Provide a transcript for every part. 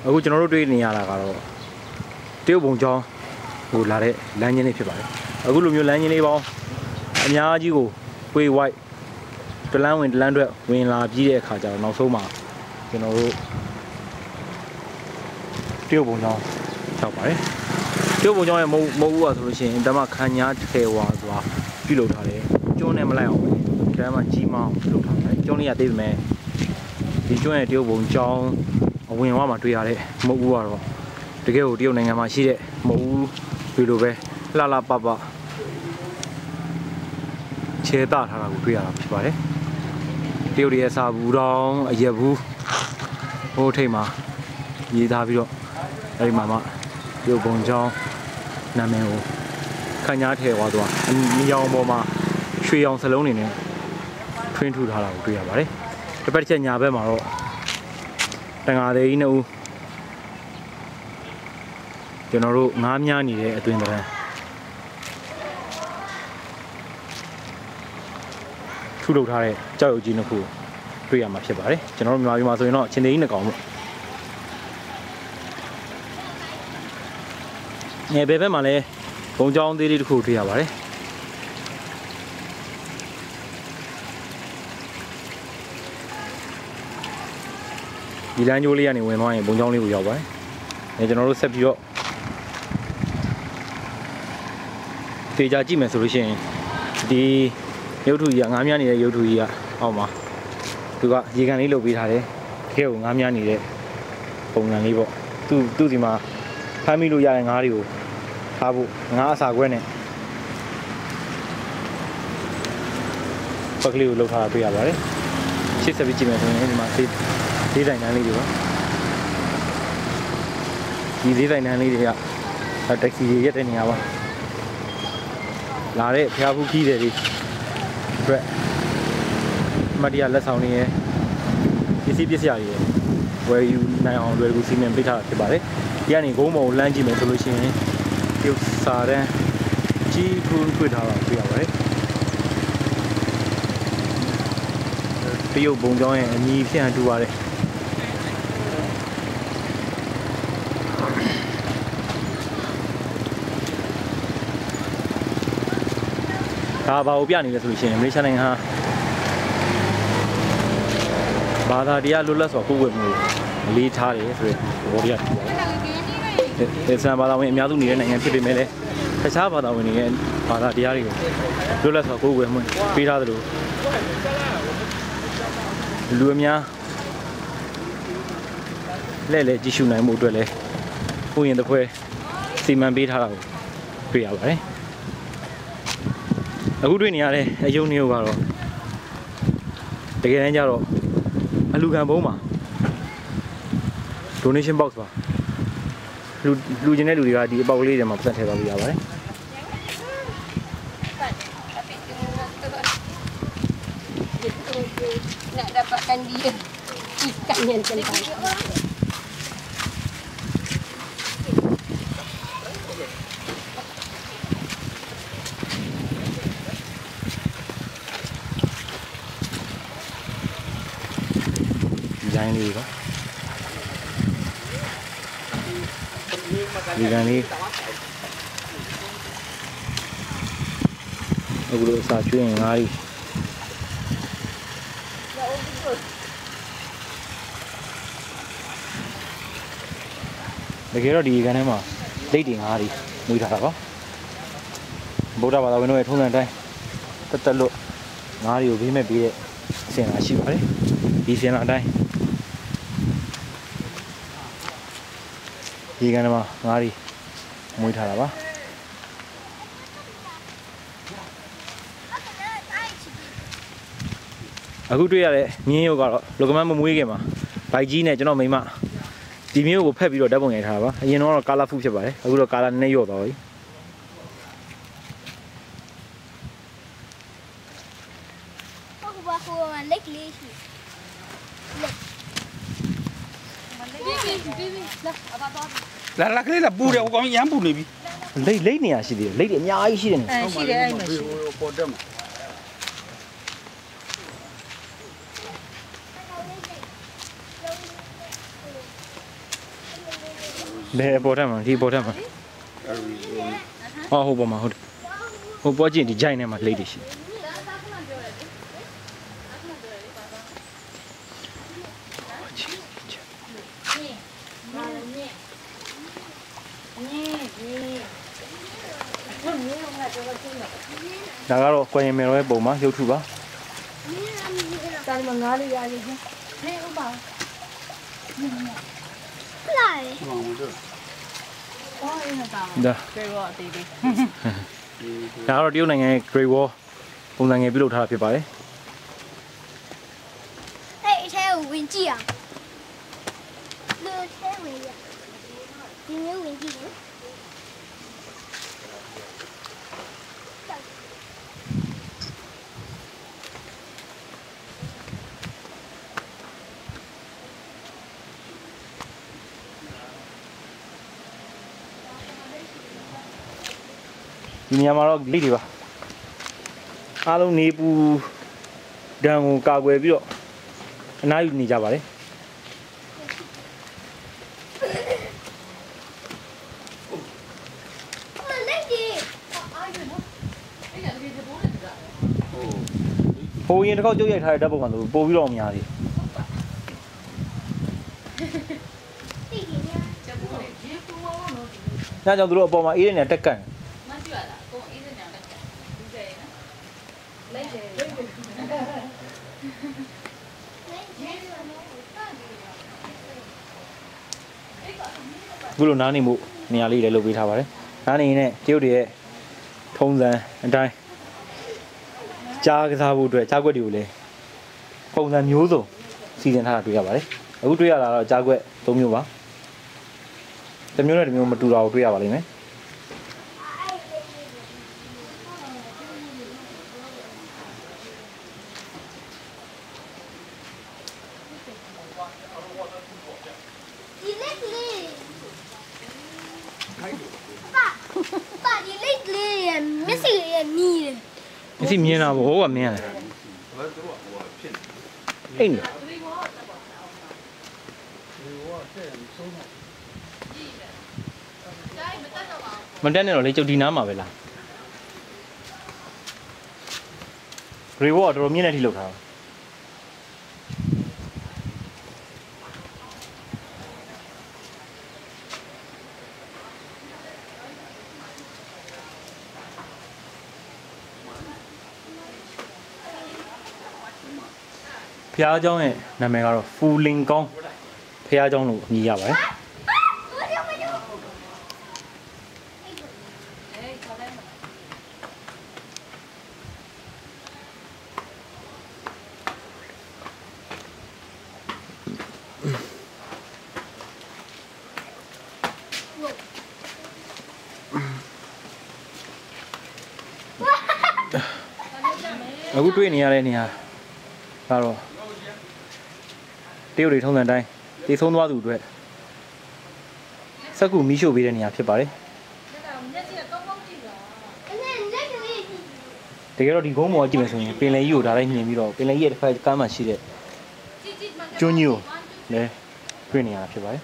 အခုကျွန်တော်တို့တွေ့နေရတာကတော့တရုတ်ဘုံကျောင်းဟိုလာတဲ့လမ်းချင်းလေးဖြစ်ပါတယ်အခုလိုမျိုးလမ်းချင်းလေးပေါင်းအများကြီးကိုဝေးဝိုက်တလန်းဝင်တလန်းအတွက်ဝင်လာပြီးတဲ့အခါကျတော့နောက်ဆုံးမှာကျွန်တော်တို့တရုတ်ဘုံကျောင်းရောက်ပါတယ်တရုတ်ဘုံကျောင်းရဲ့မဟုတ်ဘူးอ่ะဆိုလို့ရှိရင်ဓမ္မခန်းညာထဲဝါဆိုတာပြုလုပ်ထားတယ်ကျွန်းနဲ့မလိုက်အောင်ပဲဒါမှကြီးမအောင်ပြုလုပ်ထားတယ်ကျွန်းလေးကသိပေမဲ့ဒီကျွန်းရဲ့တရုတ်ဘုံကျောင်းအဝင်ဝါမှာတွေ့ရတဲ့မဟုတ်ဘူးကတော့တကယ်ကိုတရုတ်နိုင်ငံမှာရှိတဲ့မဟုတ်ဘူးဒီလိုပဲလှလှပပခြေသားထားတာကိုတွေ့ရတာဖြစ်ပါတယ်တရုတ်ရဲ့စာဘူးတောင်အရက်ဘူးဟိုထိတ်မှာရေးထားပြီးတော့အဲဒီမှာမှတရုတ်ဘုံကျောင်းနာမည်ကိုခန်းညာထဲသွားသွားမြေရောင်ပေါ်မှာရွှေရောင်စလုံးနေနဲ့ထွင်းထူထားတာကိုတွေ့ရပါတယ်တစ်ပတ်တစ်ချက်ညာဘက်မှာတော့တန်ဃာသေးကြီးနှစ်ဦးကျွန်တော်တို့ငားမြားနေတဲ့အသွင်သဏ္ဍာန်ထူလုပ်ထားတဲ့ကြောက်ရွံ့ကြီးနှစ်ခုတွေ့ရမှာဖြစ်ပါတယ်ကျွန်တော်တို့မြန်မာပြည်မှာဆိုရင်တော့ချင်းသေးကြီးနှစ်ကောင်ပေါ့ဘယ်ဘက်မှာလဲဘုံကျောင်းသေးလေးတစ်ခုတွေ့ရပါတယ်ဒီလမ်းကျိုးလေးကနေဝင်သွားရင်ဘုံကျောင်းလေးကိုရောက်ပါတယ်ကျွန်တော်တို့ဆက်ပြီးတော့တေချာကြည့်မယ်ဆိုလို့ရှိရင်ဒီရုပ်ထုကြီးကငားမြနေတဲ့ရုပ်ထုကြီးကအောက်မှာသူကရေကန်လေးလုပ်ပေးထားတယ်ခဲကိုငားမြနေတဲ့ပုံစံလေးပေါ့သူ့ဒီမှာဖမ်းမိလို့ရတဲ့ငါးတွေကိုထားဖို့ငါးအစာခွဲနဲ့ပတ်ကလေးကိုလှုပ်ထားတာတွေ့ရပါတယ်ရှေ့ဆက်ပြီးကြည့်မယ်ဆိုရင်ဒီမှာသေးတိုင်တန်းလေးတွေပါဒီသေးတိုင်တန်းလေးတွေကတက်ဆီရက်တဲ့နေရာပါလာတဲ့ဖျားဖူးခီးတယ်ဒီအတွက်မတရားလက်ဆောင်တွေရယ်ပစ္စည်းရည်ဝယ်ယူနိုင်အောင်လွယ်ကူစီမံပေးထားတာဖြစ်ပါတယ်ဒီကနေဂုံးမော်ကိုလမ်းကြည့်မယ်ဆိုလို့ရှိရင်ပြုတ်စာတန်းကြီးထွန်းတွေ့ထားတာတွေ့ရပါတယ်တရုတ်ဘုံကျောင်းရဲ့အမည်ဖြစ်ဟန်တူပါတယ်ဒါဘာကိုပြနေလဲဆိုလို့ရှိရင်မလေးရှားနိုင်ငံဟာဘာသာတရားလွတ်လပ်စွာကိုယ်ဝယ်မှုလေးထားတယ်ဆိုတဲ့ဘောရတူပါတယ်။ဆန်ဘာသာဝင်အများစုနေတဲ့နိုင်ငံဖြစ်ပေမဲ့လည်းတခြားဘာသာဝင်တွေရဲ့ဘာသာတရားတွေကိုလွတ်လပ်စွာကိုယ်ဝယ်မှုပေးထားသလိုလူအများလဲကြည့်ရှုနိုင်မှုအတွက်လည်းကိုရင်တစ်ခွဲစီမံပေးထားတာကိုတွေ့ရပါတယ်။အခုတွေ့နေရတဲ့အယုံမျိုးကတော့တကယ်တမ်းကျတော့အလူခံဘုံးမှာ donation box ပါလူချင်းတဲ့လူတွေကဒီအပေါက်ကလေးတွေမှာပတ်သက်ထည့်သွားပြရပါတယ်nak dapatkan dia ikan yang cantik. Design ni kan. Design ni. Aku lu sa cuy ngai. Để cái đó đi cái này mà lấy tiền hà đi mùi thật đó bố ra vào bên ngoài thôn này đây tất lộ ngã đi với mẹ bị xe là chịu đấy đi xe là đây đi cái này mà ngã đi mùi thật đó ở khu truy này nhiều cả rồi lúc mà mua cái mà bài gì này cho nó mấy màဒီမျိုးကိုဖက်ပြီးတော့ဓာတ်ပုံရိုက်ထားတာပါအရင်တော့ကာလာဖူးဖြစ်ပါတယ်အခုတော့ကာလာနည်းရော့သွားပြီအခုဘာကိုလက်လေးရှိလာကလေးလာပူတယ်ဟိုကောင်ရမ်းပူနေပြီလိတ်နေရရှိသေးတယ်လိတ်အများကြီးရှိတယ်ရှိတယ်အဲ့မှာရှိပေါ်တက်မှာ ဘယ်ပေါ်ထက်မှာဒီပေါ်ထက်မှာဟောဟိုပေါ်မှာဟုတ်တယ်ဟိုပေါ်ကျင်ဒီဂျိုင်းထဲမှာလိတ်တွေရှိဒါကတော့ကိုရင်မေရောရဲ့ပုံမှာရုပ်ထုပါတာမငါးလေးရလေးဟဲ့ဥပပါလာရေအော်အဲ့ဒါဒါကျေရောအသေးသေးဒါကတော့တရုတ်နိုင်ငံရဲ့ Great Wall ပုံစံငယ်ပြုလုပ်ထားတာဖြစ်ပါတယ်အဲ့အထဲကိုဝင်ကြည့်အောင်လူထဲဝင်ရဒီမျိုးဝင်ကြည့်လို့ဒီနေရာမှာတော့လိတ်တွေပါအားလုံးနေပူဒဏ်ကိုကာကွယ်ပြီးတော့အနားယူနေကြပါလေဟိုရင်တစ်ခေါက်ကြုတ်ရိုက်ထားတဲ့ဓာတ်ပုံကဆိုပို့ပြီးတော့များသေးညကြောင့်သူတို့အပေါ်မှာအေးတဲ့နေရာတက်ကန်ခုလိုနားနေမှုနေရာလေးလည်းလုပ်ပေးထားပါတယ်နားနေနဲ့တရုတ်တွေရဲ့ထုံးစံအတိုင်းကြားကစားဖို့အတွက်ကြားကွက်တွေကိုလည်းပုံစံမျိုးစုံစီစဉ်ထားတာတွေ့ရပါတယ်အခုတွေ့ရတာတော့ကြားကွက်၃မျိုးပါတစ်မျိုးနဲ့တစ်မျိုးမတူတာကိုတွေ့ရပါလိမ့်မယ်ဒီမြင်တာဘောကမြင်ရတယ်အိမ်မတက်နဲ့တော့လေကျုပ်ဒီနားမှာပဲလားရေဘောကတော်တော်မြင့်တဲ့အထိလောက်ထားတာဖျားเจ้าရဲ့နာမည်ကတော့ဖူလင်ကောင်းဖျားเจ้าလို့အမည်ရပါတယ်အခုတွေ့နေရတဲ့နေရာကတော့တရုတ်တွေထုံးစံတိုင်းတည်ဆုံးသွားသူအတွက်စက္ကူမီးရှို့ပေးတဲ့နေရာဖြစ်ပါတယ်တကယ်တော့ဒီကုန်းပေါ်ကြည့်မယ်ဆိုရင်ပင်လယ်ကြီးကိုဒါလိုက်မြင်ပြီးတော့ပင်လယ်ကြီးရဲ့တစ်ဖက်ကမ်းမှာရှိတဲ့ကျွန်းကြီးကိုလည်းတွေ့နေရတာဖြစ်ပါတယ်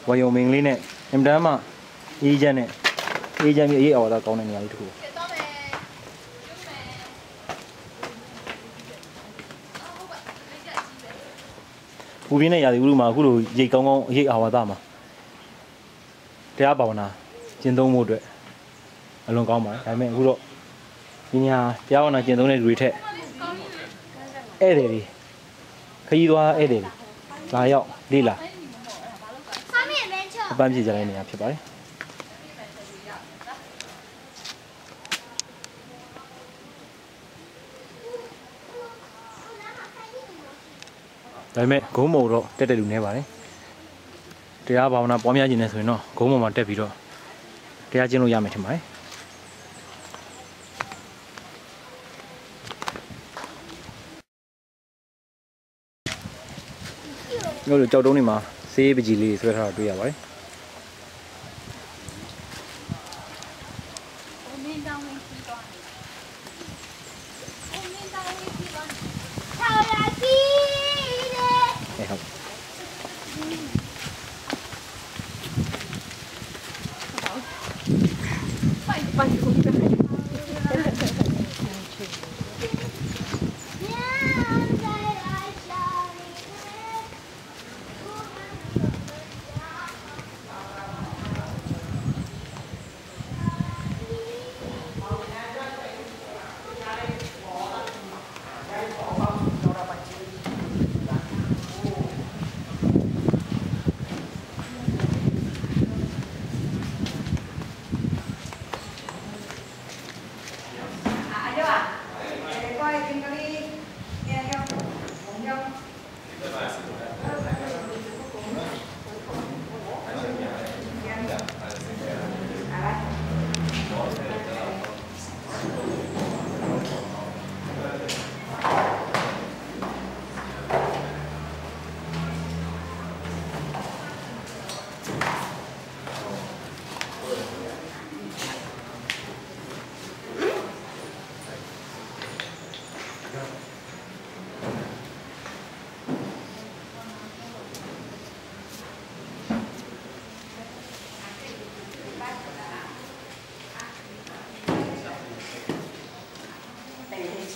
ဝါယုံမင်လေးနဲ့အင်တန်းမှအေးချမ်းနဲ့အေးချမ်းပြီးအေးအော်တာကောင်းတဲ့နေရာလေးတစ်ခုပူပြင်းတဲ့ရာသီဥတုမှာအခုလိုရိတ်ကောင်းကောင်းရိတ်အာဝါဒမှာတရားဘာဝနာကျင့်သုံးမှုအတွက်အလွန်ကောင်းပါတယ်ဒါပေမဲ့အခုတော့ဒီနေရာတရားဘာဝနာကျင့်သုံးတဲ့လူတွေထက်ဧည့်သည်တွေခရီးသွားဧည့်သည်တွေလာရောက်လေးလာအပန်းဖြေကြတဲ့နေရာဖြစ်ပါတယ်ဒါပေမဲ့ဂုံးမော်တော့တက်တဲ့လူနေပါတယ်တရားဘာဝနာပွားများခြင်းနဲ့ဆိုရင်တော့ဂုံးမော်မှာတက်ပြီးတော့တရားကျင့်လို့ရမယ်ထင်ပါတယ်တို့လိုကြောက်တုံးတွေမှာဆေးပကြီးလေးဆွဲထားတာတွေ့ရပါတယ်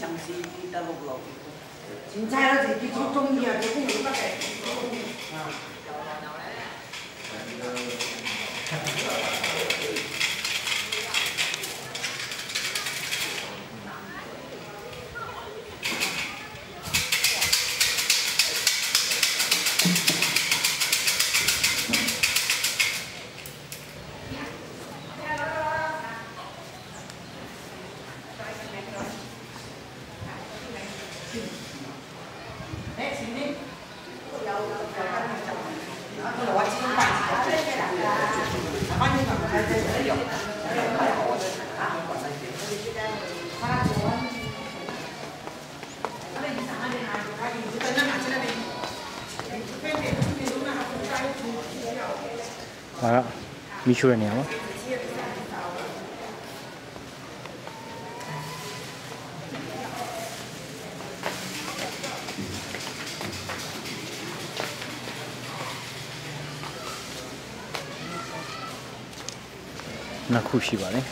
相思得六路。前菜嗰時結咗中意啊，佢先唔得嘅。ဒါကမီးရှို့တဲ့နေရာပါနှစ်ခုရှိပါတယ်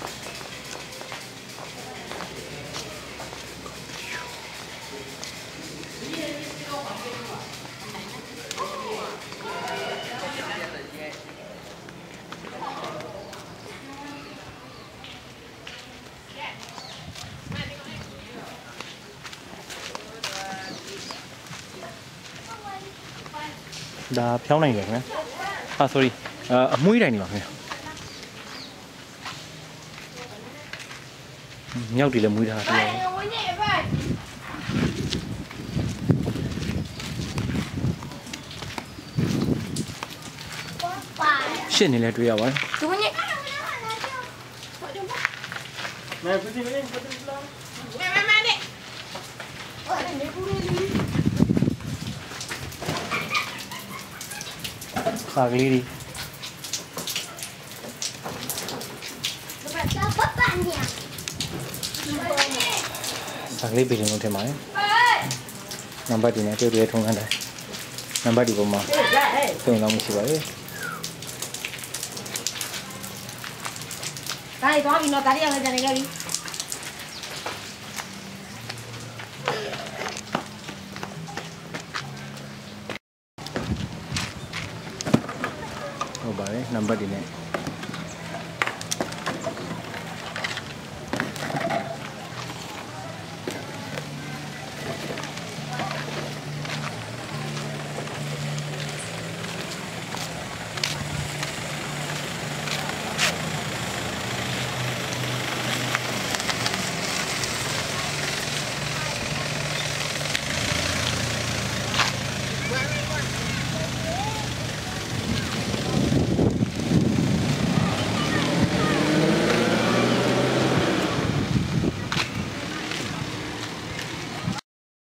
ဒါဖြောင်းနိုင်တယ်ခင်ဗျာsorry အမွှေးတိုင်နေပါခင်ဗျာမြောက်တွေလည်းမွေးထားတယ်ရှင်းနေလဲတွေ့ရပါတယ်ခါကလေးတွေခါကလေးပြည်လုံးထင်ပါတယ်နံပါတ်ဒီနဲ့တွေ့တွေ့ထုံးခန်းတယ်နံပါတ်ဒီပေါ်မှာစုံလောက်မရှိပါဘူးဒါရီတော့ပြီးတော့ဒါရီအောင်ကြနေကြပြီဟုတ်ပါတယ်နံပါတ်ဒီနဲ့